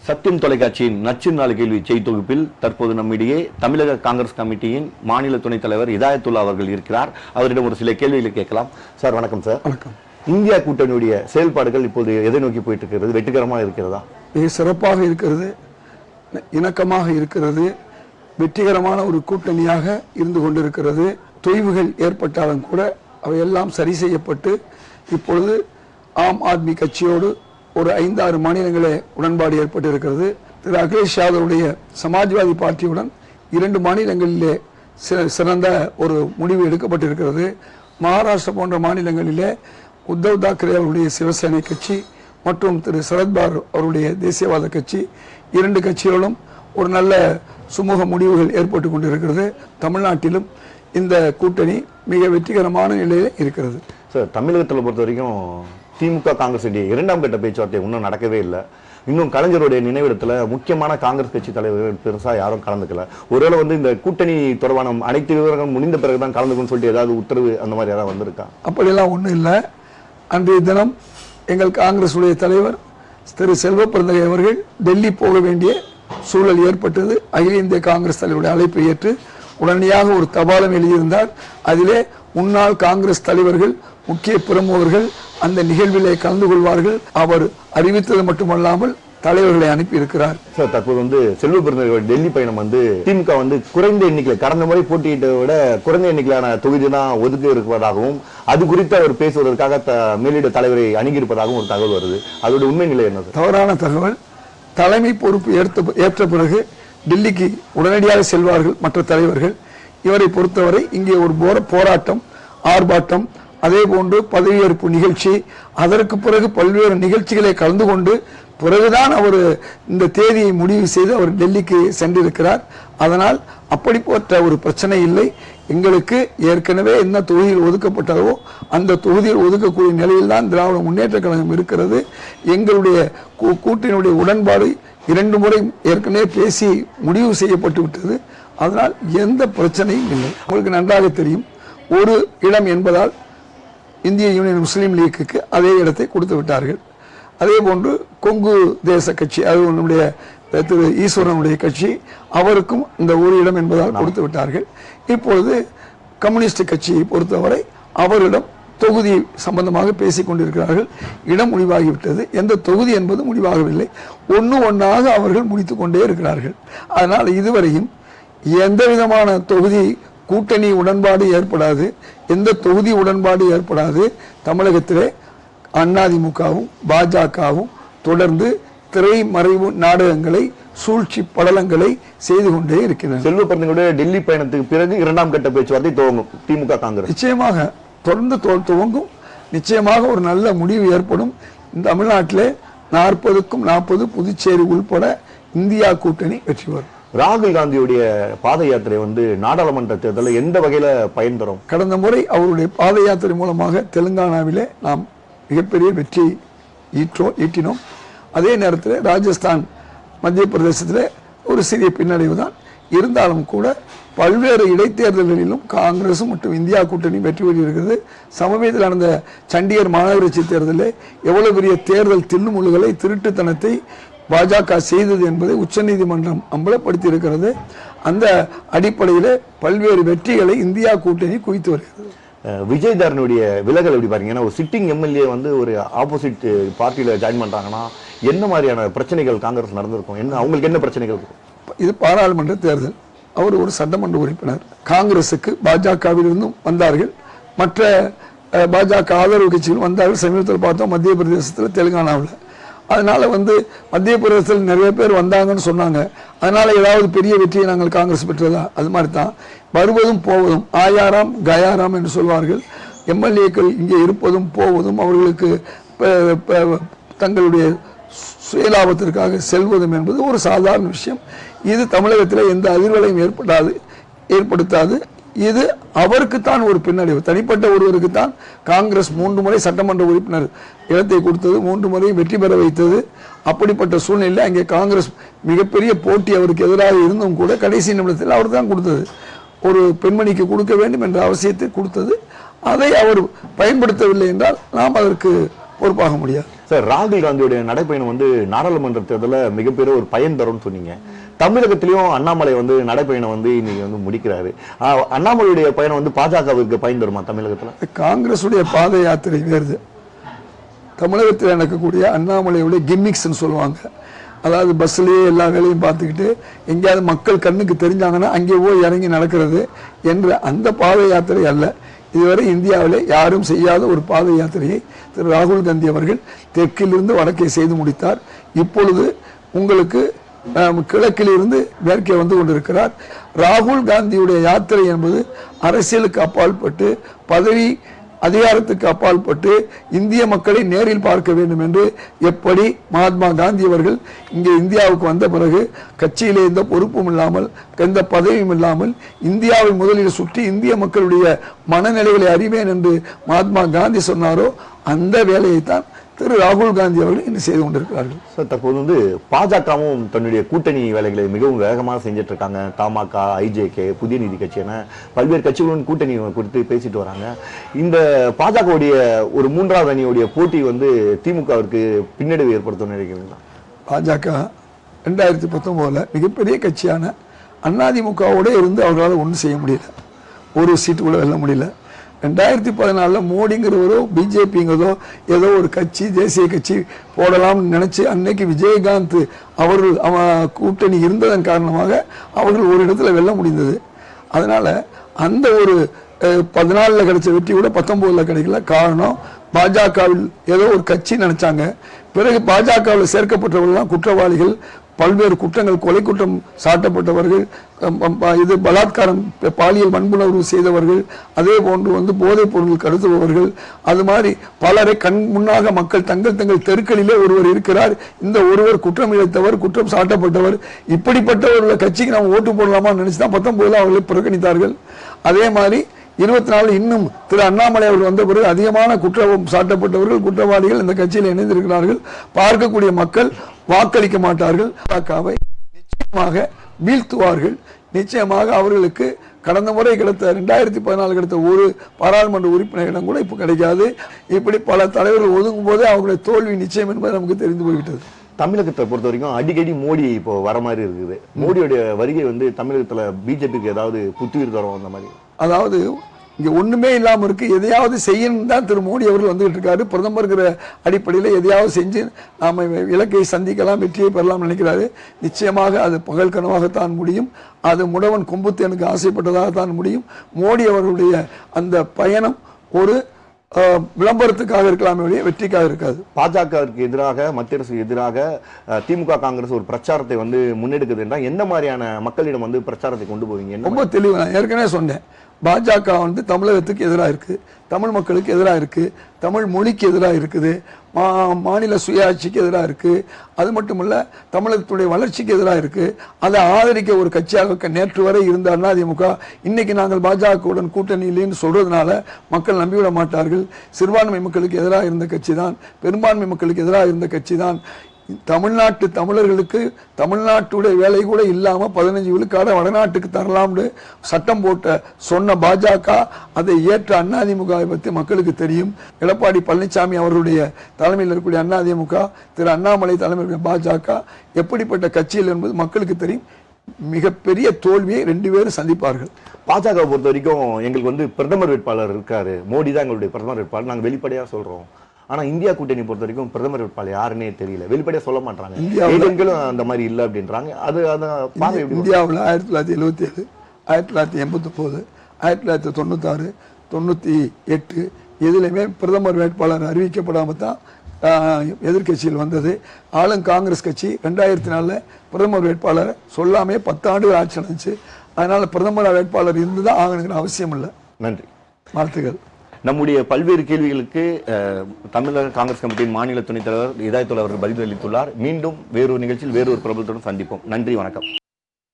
சத்தியம் தொலைக்காட்சியின் நச்சு நாள் கேள்வி செய்தி தொகுப்பில் தற்போது நம்மிடையே தமிழக காங்கிரஸ் கமிட்டியின் மாநில துணைத் தலைவர் இதாயத்துல்லா அவர்கள் இருக்கிறார். அவரிடம் ஒரு சில கேள்விகளை கேட்கலாம். சார் வணக்கம். சார் வணக்கம். இந்தியா கூட்டணியுடைய செயல்பாடுகள் இப்போது எதை நோக்கி போயிட்டு இருக்கிறது? வெற்றிகரமாக இருக்கிறதா? மிக சிறப்பாக இருக்கிறது, இணக்கமாக இருக்கிறது, வெற்றிகரமான ஒரு கூட்டணியாக இருந்து கொண்டிருக்கிறது. தொய்வுகள் ஏற்பட்டாலும் கூட அவையெல்லாம் சரி செய்யப்பட்டு இப்பொழுது ஆம் ஆத்மி கட்சியோடு ஒரு 5-6 மாநிலங்களே உடன்பாடு ஏற்பட்டிருக்கிறது. திரு அகிலேஷ் யாதவுடைய சமாஜ்வாதி பார்ட்டியுடன் 2 மாநிலங்களிலே சிறந்த ஒரு முடிவு எடுக்கப்பட்டிருக்கிறது. மகாராஷ்டிரா போன்ற மாநிலங்களிலே உத்தவ் தாக்கரே அவருடைய சிவசேனை கட்சி மற்றும் திரு சரத்பவார் அவருடைய தேசியவாத கட்சி 2 கட்சிகளும் ஒரு நல்ல சுமூக முடிவுகள் ஏற்பட்டு கொண்டிருக்கிறது. தமிழ்நாட்டிலும் இந்த கூட்டணி மிக வெற்றிகரமான நிலையில் இருக்கிறது. சார், தமிழகத்தில் பொறுத்த வரைக்கும் திமுக காங்கிரஸ் இரண்டாம் கட்ட பேச்சுவார்த்தை இன்னும் நடக்கவே இல்லை. இன்னும் கலைஞருடைய நினைவிடத்துல முக்கியமான காங்கிரஸ் கட்சி தலைவர்கள் பெருசா யாரும் கலந்துக்கல. ஒருவேளை இந்த கூட்டணி தொடர்பான அனைத்து விவரங்கள் முடிந்த பிறகுதான் கலந்துக்கணும்னு சொல்லிட்டு ஏதாவது உத்தரவு அந்த மாதிரி ஏதாவது வந்திருக்கா? அப்படியெல்லாம் ஒன்றும் இல்லை. அன்றைய தினம் எங்கள் காங்கிரஸ் உடைய தலைவர் திரு செல்வ பிறந்தகை அவர்கள் டெல்லி போக வேண்டிய சூழல் ஏற்பட்டது. அகில இந்திய காங்கிரஸ் தலைவருடைய அழைப்பை ஏற்று உடனடியாக ஒரு தபாலம் எழுதியிருந்தார். அதிலே முன்னாள் காங்கிரஸ் தலைவர்கள், முக்கிய பிரமுகர்கள் அந்த நிகழ்விலே கலந்து கொள்வார்கள். அவர் அறிவித்தது மட்டுமல்லாமல் தலைவர்களை அனுப்பி இருக்கிறார். சார், தற்போது செல்வ பிறந்தகை டெல்லி பயணம் திமுக குறைந்த எண்ணிக்கையில் கடந்த முறை போட்டியிட்ட விட குறைந்த எண்ணிக்கையிலான தொகுதி தான் ஒதுக்க இருப்பதாகவும் அது குறித்து அவர் பேசுவதற்காக மேலிட தலைவரை அணுகியிருப்பதாகவும் ஒரு தகவல் வருது. அதோட உண்மை நிலை என்ன? தவறான தகவல். தலைமை பொறுப்பு ஏற்ற பிறகு டெல்லிக்கு உடனடியாக செல்வார்கள் மற்ற தலைவர்கள். இவரை பொறுத்தவரை இங்கே ஒரு போராட்டம், ஆர்ப்பாட்டம், அதே போன்று பதவியேற்பு நிகழ்ச்சி, அதற்கு பிறகு பல்வேறு நிகழ்ச்சிகளை கலந்து கொண்டு பிறகுதான் அவர் இந்த தேதியை முடிவு செய்து அவர் டெல்லிக்கு சென்றிருக்கிறார். அதனால் அப்படிப்பட்ட ஒரு பிரச்சனை இல்லை. எங்களுக்கு ஏற்கனவே என்ன தொகுதியில் ஒதுக்கப்பட்டதோ அந்த தொகுதியில் ஒதுக்கக்கூடிய நிலையில் தான் திராவிட முன்னேற்ற கழகம் இருக்கிறது. எங்களுடைய கூட்டணியுடைய உடன்பாடு 2 முறை ஏற்கனவே பேசி முடிவு செய்யப்பட்டு விட்டது. அதனால் எந்த பிரச்சனையும் இல்லை. உங்களுக்கு நன்றாக தெரியும், ஒரு இடம் என்பதால் இந்திய யூனியன் முஸ்லீம் லீக்குக்கு அதே இடத்தை கொடுத்து விட்டார்கள். அதே போன்று கொங்கு தேச கட்சி, அது நம்முடைய திரு ஈஸ்வரனுடைய கட்சி, அவருக்கும் இந்த ஒரு இடம் என்பதால் கொடுத்து விட்டார்கள். இப்பொழுது கம்யூனிஸ்ட் கட்சியை பொறுத்தவரை அவரிடம் தொகுதி சம்பந்தமாக பேசிக் கொண்டிருக்கிறார்கள். இடம் முடிவாகிவிட்டது, எந்த தொகுதி என்பது முடிவாகவில்லை. ஒன்றாக அவர்கள் முடித்துக் கொண்டே இருக்கிறார்கள். அதனால் இதுவரையும் எந்த விதமான தொகுதி கூட்டணி உடன்பாடு ஏற்படாது, எந்த தொகுதி உடன்பாடு ஏற்படாது. தமிழகத்திலே அதிமுகவும் பாஜகவும் தொடர்ந்து திரைமறைவு நாடகங்களை, சூழ்ச்சி படலங்களை செய்து கொண்டே இருக்கிறார். செல்வ பிறந்தகையுடைய டெல்லி பயணத்துக்கு பிறகு 2ஆம் கட்ட பேச்சுவார்த்தை துவங்கும் திமுக காங்கிரஸ். நிச்சயமாக தொடர்ந்து துவங்கும். நிச்சயமாக ஒரு நல்ல முடிவு ஏற்படும். தமிழ்நாட்டிலே 40க்கும் 40 புதுச்சேரி உள்பட இந்தியா கூட்டணி வெற்றி பெறும். ராகுல் காந்தியுடைய பாத யாத்திரை நாடாளுமன்ற தேர்தலில் எந்த வகையில பயன் தரும்? கடந்த முறை அவருடைய பாத யாத்திரை மூலமாக தெலுங்கானாவிலே நாம் மிகப்பெரிய வெற்றி ஈட்டினோம். அதே நேரத்தில் ராஜஸ்தான், மத்திய பிரதேசத்தில் ஒரு சிறிய பின்னடைவு தான் இருந்தாலும் கூட பல்வேறு இடைத்தேர்தல்களிலும் காங்கிரஸ் மற்றும் இந்தியா கூட்டணி வெற்றி பெற்றிருக்கிறது. சமீபத்தில் நடந்த சண்டிகர் மாநகராட்சி தேர்தலில் எவ்வளவு பெரிய தேர்தல் தில்லுமுள்ளுகளை, திருட்டுத்தனத்தை பாஜக செய்தது என்பதை உச்சநீதிமன்றம் அம்பலப்படுத்தி இருக்கிறது. அந்த அடிப்படையில் பல்வேறு வெற்றிகளை இந்தியா கூட்டணி குவித்து வருகிறது. விஜயதாரனுடைய விலகல் எப்படி பாருங்க? ஏன்னா ஒரு சிட்டிங் எம்எல்ஏ ஒரு ஆப்போசிட் பார்ட்டியில ஜாயின் பண்றாங்கன்னா என்ன மாதிரியான பிரச்சனைகள் காங்கிரஸ் நடந்திருக்கும்? என்ன அவங்களுக்கு என்ன பிரச்சனைகள் இருக்கும்? இது பாராளுமன்ற தேர்தல். அவர் ஒரு சட்டமன்ற உறுப்பினர். காங்கிரசுக்கு பாஜகவிலிருந்தும் வந்தார்கள், மற்ற பாஜக ஆதரவு கட்சிகள் வந்தார்கள். சமீபத்தில் பார்த்தோம் மத்திய பிரதேசத்தில், தெலுங்கானாவில். அதனால மத்திய பிரதேசத்தில் நிறைய பேர் வந்தாங்கன்னு சொன்னாங்க. அதனால ஏதாவது பெரிய வெற்றியை நாங்கள் காங்கிரஸ் பெற்றதா? அது மாதிரி தான். வருவதும் போவதும் ஆயாராம் கயாராம் என்று சொல்வார்கள். எம்எல்ஏக்கள் இங்கே இருப்பதும் போவதும் அவர்களுக்கு தங்களுடைய சுயலாபத்திற்காக செல்வதும் என்பது ஒரு சாதாரண விஷயம். இது தமிழகத்தில் எந்த அதிர்வலையும் ஏற்படுத்தாது. இது அவருக்குத்தான் ஒரு பின்னடைவு. தனிப்பட்ட ஒருவருக்குத்தான் காங்கிரஸ் 3 முறை சட்டமன்ற உறுப்பினர் இடத்தை கொடுத்தது, 3 முறையும் வெற்றி பெற வைத்தது. அப்படிப்பட்ட சூழ்நிலையில் அங்கே காங்கிரஸ் மிகப்பெரிய போட்டி அவருக்கு எதிராக இருந்தும் கூட கடைசி நிமிடத்தில் அவர் தான் கொடுத்தது. ஒரு பெண்மணிக்கு கொடுக்க வேண்டும் என்ற அவசியத்தை கொடுத்தது. அதை அவர் பயன்படுத்தவில்லை என்றால் நாம் அதற்கு பொறுப்பாக முடியாது. சார், ராகுல் காந்தியுடைய நடைப்பயணம் வந்து நாடாளுமன்ற தேர்தலில் மிகப்பெரிய ஒரு பயன் தரும்னு சொன்னீங்க. தமிழகத்திலையும் அண்ணாமலை வந்து நடைப்பயணம் வந்து இன்னைக்கு வந்து முடிக்கிறாரு. அண்ணாமலையுடைய பயணம் வந்து பாஜகவிற்கு பயன் தருமா தமிழகத்துல? காங்கிரசுடைய பாத யாத்திரை வேறு, தமிழகத்தில் நடக்கக்கூடிய அண்ணாமலையுடைய கிம்மிக்ஸ்ன்னு சொல்லுவாங்க. அதாவது பஸ்லயே எல்லா வேலையும் பார்த்துக்கிட்டு எங்கேயாவது மக்கள் கண்ணுக்கு தெரிஞ்சாங்கன்னா அங்கே போய் இறங்கி நடக்கிறது என்ற அந்த பாத யாத்திரை அல்ல. இதுவரை இந்தியாவில் யாரும் செய்யாத ஒரு பாத யாத்திரையை திரு ராகுல் காந்தி அவர்கள் தெற்கிலிருந்து வடக்கே செய்து முடித்தார். இப்பொழுது உங்களுக்கு கிழக்கிலிருந்து மேற்கே வந்து கொண்டிருக்கிறார். ராகுல் காந்தியுடைய யாத்திரை என்பது அரசியலுக்கு அப்பாற்பட்டு, பதவி அதிகாரத்துக்கு அப்பாற்பட்டு இந்திய மக்களை நேரில் பார்க்க வேண்டும் என்று எப்படி மகாத்மா காந்தி அவர்கள் இங்கே இந்தியாவுக்கு வந்த பிறகு கட்சியிலே எந்த பொறுப்பும் இல்லாமல் எந்த பதவியும் இல்லாமல் இந்தியாவை முதலில் சுற்றி இந்திய மக்களுடைய மனநிலைகளை அறிவேன் என்று மகாத்மா காந்தி சொன்னாரோ அந்த வேலையைத்தான் திரு ராகுல் காந்தி அவர்கள் இன்று செய்து கொண்டிருக்கிறார்கள். சார், தற்போது வந்து பாஜகவும் தன்னுடைய கூட்டணி வேலைகளை மிகவும் வேகமாக செஞ்சுட்டு இருக்காங்க. தமாக, ஐஜேகே, புதிய நீதி கட்சி என பல்வேறு கட்சிகளுடன் கூட்டணி குறித்து பேசிட்டு வராங்க. இந்த பாஜகவுடைய ஒரு மூன்றாவது அணியுடைய போட்டி வந்து திமுகவிற்கு பின்னடைவு ஏற்படுத்தும் நினைக்கிறீங்களா? பாஜக 2019 மிகப்பெரிய கட்சியான அதிமுகவோட இருந்து அவர்களால் ஒன்றும் செய்ய முடியல, ஒரு சீட்டு கூட வெல்ல முடியல. 2014 மோடிங்கிறவரோ பிஜேபிங்கிறதோ ஏதோ ஒரு கட்சி, தேசிய கட்சி போடலாம்னு நினைச்சு அன்னைக்கு விஜயகாந்த் அவர்கள் கூட்டணி இருந்ததன் காரணமாக அவர்கள் ஒரு இடத்துல வெல்ல முடிந்தது. அதனால அந்த ஒரு 14 கிடைச்ச வெற்றி கூட 19 கிடைக்கல. காரணம் பாஜகவில் ஏதோ ஒரு கட்சி நினைச்சாங்க. பிறகு பாஜகவில் சேர்க்கப்பட்டவர்கள் குற்றவாளிகள், பல்வேறு குற்றங்கள், கொலை குற்றம் சாட்டப்பட்டவர்கள், இது பலாத்காரம், பாலியல் வன்புணர்வு செய்தவர்கள், அதே போன்று வந்து போதைப் பொருள் கடத்துபவர்கள், அது மாதிரி பலரை கண் முன்னாக மக்கள் தங்கள் தெருக்களிலே ஒருவர் இருக்கிறார், இந்த ஒருவர் குற்றம் இழைத்தவர், குற்றம் சாட்டப்பட்டவர், இப்படிப்பட்ட ஒரு கட்சிக்கு நாம் ஓட்டு போடலாமா நினைச்சுதான் 19 அவர்களை புறக்கணித்தார்கள். அதே மாதிரி 24 இன்னும் திரு அண்ணாமலை அவர்கள் வந்த பிறகு அதிகமான குற்றம் சாட்டப்பட்டவர்கள், குற்றவாளிகள் இந்த கட்சியில் இணைந்திருக்கிறார்கள். பார்க்கக்கூடிய மக்கள் வாக்களிக்க மாட்டார்கள். பாஜகவை நிச்சயமாக வீழ்த்துவார்கள். நிச்சயமாக அவர்களுக்கு கடந்த முறை கிடைத்த 2014 கிடைத்த ஒரு பாராளுமன்ற உறுப்பினர் இடம் கூட இப்ப கிடைக்காது. இப்படி பல தலைவர்கள் ஒதுங்கும் போது அவர்களுடைய தோல்வி நிச்சயம் என்பது நமக்கு தெரிந்து போய்விட்டது. தமிழகத்தை பொறுத்த வரைக்கும் அடிக்கடி மோடி இப்போ வர மாதிரி இருக்குது. மோடியோட வருகை வந்து தமிழகத்துல பிஜேபிக்கு ஏதாவது புத்துயிர் தரும் அந்த மாதிரி? அதாவது இங்க ஒண்ணுமே இல்லாம இருக்கு, எதையாவது செய்யணும் தான் திரு மோடி அவர்கள் வந்துகிட்டு இருக்காரு. பிரதமர் அடிப்படையில் எதையாவது செஞ்சு நாம இலக்கை சந்திக்கலாம், வெற்றியை பெறலாம் நினைக்கிறாரு. நிச்சயமாக அது பகல் கனவாகத்தான் முடியும். அது முடவன் கொம்புத்தேனுக்கு ஆசைப்பட்டதாகத்தான் முடியும். மோடி அவர்களுடைய அந்த பயணம் ஒரு விளம்பரத்துக்காக இருக்கலாமே ஒழிய வெற்றிக்காக இருக்காது. பாஜகவிற்கு எதிராக, மத்திய அரசுக்கு எதிராக திமுக, காங்கிரஸ் ஒரு பிரச்சாரத்தை வந்து முன்னெடுக்குது என்றால் எந்த மாதிரியான மக்களிடம் வந்து பிரச்சாரத்தை கொண்டு போவீங்க? ரொம்ப தெளிவு, நான் ஏற்கனவே சொன்னேன். பாஜக வந்து தமிழகத்துக்கு எதிராக இருக்கு, தமிழ் மக்களுக்கு எதிராக இருக்கு, தமிழ் மொழிக்கு எதிராக இருக்குது, மாநில சுயாட்சிக்கு எதிராக இருக்கு, அது மட்டுமல்ல தமிழகத்துடைய வளர்ச்சிக்கு எதிராக இருக்கு. அதை ஆதரிக்க ஒரு கட்சியாக நேற்று வரை இருந்த அதிமுக இன்னைக்கு நாங்கள் பாஜகவுடன் கூட்டணி இல்லைன்னு சொல்றதுனால மக்கள் நம்பிவிட மாட்டார்கள். சிறுபான்மை மக்களுக்கு எதிராக இருந்த கட்சி தான், பெரும்பான்மை மக்களுக்கு எதிராக இருந்த கட்சி தான். தமிழ்நாட்டு தமிழர்களுக்கு தமிழ்நாட்டுடைய வேலை கூட இல்லாம 15 விழுக்காடு வடநாட்டுக்கு தரலாம்னு சட்டம் போட்ட சொன்ன பாஜக அதை ஏற்ற அதிமுக பற்றி மக்களுக்கு தெரியும். எடப்பாடி பழனிசாமி அவர்களுடைய தலைமையில் இருக்கக்கூடிய அதிமுக, திரு அண்ணாமலை தலைமையில் பாஜக எப்படிப்பட்ட கட்சியில் என்பது மக்களுக்கு தெரியும். மிகப்பெரிய தோல்வியை 2 பேரும் சந்திப்பார்கள். பாஜக பொறுத்த வரைக்கும் எங்களுக்கு வந்து பிரதமர் வேட்பாளர் இருக்காரு, மோடி தான் எங்களுடைய பிரதமர் வேட்பாளர், நாங்க வெளிப்படையா சொல்றோம். ஆனா இந்தியா கூட்டணி பொறுத்த வரைக்கும் பிரதமர் வேட்பாளர் யாருன்னே தெரியல, வெளிப்படையா சொல்ல மாட்டாங்க. ஏஜென்ட்களும் அந்த மாதிரி இல்ல அப்படின்றாங்க. அது இந்தியாவில் 1977, 1989, 1996, 98 எதுலையுமே பிரதமர் வேட்பாளர் அறிவிக்கப்படாம தான் எதிர்கட்சியில் வந்தது. ஆளும் காங்கிரஸ் கட்சி 2004 பிரதமர் வேட்பாளர் சொல்லாமே 10 ஆண்டுகள் ஆட்சி நடந்துச்சு. அதனால பிரதமர் வேட்பாளர் இருந்துதான் ஆகணுங்கிற அவசியம் இல்லை. நன்றி, வாழ்த்துக்கள். நம்முடைய பல்வேறு கேள்விகளுக்கு தமிழக காங்கிரஸ் கமிட்டியின் மாநில துணைத் தலைவர் இதாயத்துல்லா அவர்கள் பதிலளித்துள்ளார். மீண்டும் வேறொரு நிகழ்ச்சியில் வேறொரு பிரபலத்துடன் சந்திப்போம். நன்றி, வணக்கம்.